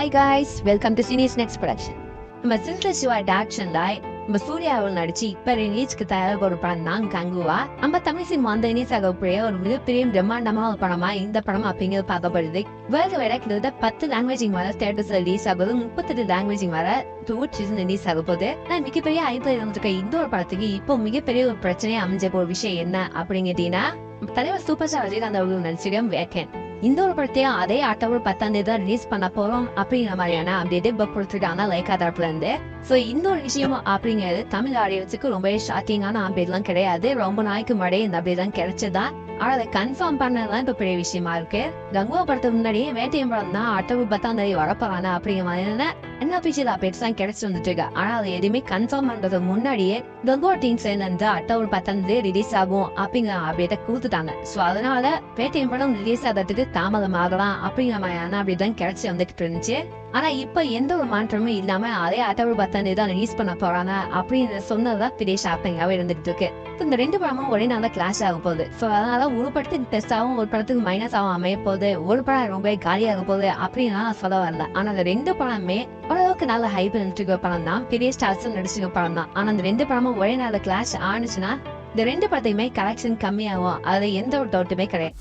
Hi guys, welcome to Cine's next production. நம்ம silver Siva டைரக்ஷன்ல நம்ம சூர்யாவில் நடிச்சு இப்ப ரிலீஸ்க்கு தயாராக ஒரு படம் தான் கங்குவா. நம்ம தமிழ் சினிமா அந்த இணையசாகப்படிய ஒரு மிகப்பெரிய பிரம்மாண்டமான ஒரு படமா இந்த படம் அப்படிங்கிறது பார்க்கப்படுது. வேர்ல்டு வைடா கிட்டத்தட்ட 10 லாங்குவேஜிங் வர தியேட்டர்ஸ்ல ரிலீஸ் ஆகுது, 38 லாங்குவேஜிங் வர ரிலீஸ் ஆக போகுது. மிகப்பெரிய ஐபிஎல் இருந்திருக்க இந்த ஒரு படத்துக்கு இப்போ மிகப்பெரிய ஒரு பிரச்சனையை அமைஞ்ச ஒரு விஷயம் என்ன அப்படிங்கிறீங்கன்னா, தலைவர் சூப்பர் ஸ்டார் ரஜினிகாந்த் அவர்கள் நடிச்சிருக்க வேக்கன் இந்த ஒரு படத்தையும் அதே அக்டோபர் 10 தான் ரிலீஸ் பண்ண போறோம் அப்படிங்கிற மாதிரியான அப்படியே கொடுத்துருக்காங்க லைக்கா தரப்புல இருந்து. சோ இந்த ஒரு விஷயம் அப்படிங்கிறது தமிழ் ஆடியன்ஸுக்கு ரொம்ப ஷாக்கிங்கான அப்டேட் எல்லாம் கிடையாது. ரொம்ப நாளைக்கு முன்னாடி இந்த அப்டேட் தான் கிடைச்சதான். ஆனா அதை கன்ஃபார்ம் பண்ணதான் இப்ப பெரிய விஷயமா இருக்கு. கங்குவா படத்துக்கு முன்னாடியே வேட்டையம் படம் தான் அக்டோபர் 10 வரப்போறாங்க அப்படிங்கிற மாதிரியான என்ன அபிஷியல் அப்டேட்ஸ் தான் கிடைச்சு வந்துட்டு இருக்கு. ஆனா அது எதுவுமே கன்ஃபார்ம் பண்றதுக்கு முன்னாடியே கங்குவா டீம் சேர்ந்து அக்டோபர் 10 ரிலீஸ் ஆகும் அப்படிங்கிற அப்டேட்டை கொடுத்துட்டாங்க. சோ அதனால வேட்டையம் படம் ரிலீஸ் ஆகிறதுக்கு தாமதம் ஆகலாம் அப்படிங்கிற மாதிரியான அப்டேட் தான் கிடைச்சு வந்துட்டு இருந்துச்சு. ஆனா இப்ப எந்த ஒரு மாற்றமும் இல்லாம அதே அக்டோபர் 10 தான் ரிலீஸ் பண்ண போறாங்க அப்படின்னு சொன்னதான் பெரிய ஷாப்பிங்காவே இருந்துட்டு இருக்கு. இந்த ரெண்டு படமும் ஒரே நாள் கிளாஷ் ஆக போகுது. சோ அதனால ஒரு படத்துக்கு பெஸ்ட் ஆகும், ஒரு படத்துக்கு மைனஸ் ஆகும் அமைய போகுது, ஒரு படம் ரொம்ப காலியாக போகுது அப்படின்னு நான் சொல்ல வரல. ஆனா அந்த ரெண்டு படமே ஓரளவுக்கு நல்ல ஹைப் இருந்துட்டு படம் தான், பெரிய ஸ்டார்ஸ் நடிச்சிருக்க படம் தான். ஆனா அந்த ரெண்டு படமும் ஒரே நாள் கிளாஷ் ஆனிச்சுன்னா இந்த ரெண்டு படத்தையுமே கலெக்ஷன் கம்மியாகும், அதுல எந்த ஒரு டவுட்டுமே கிடையாது.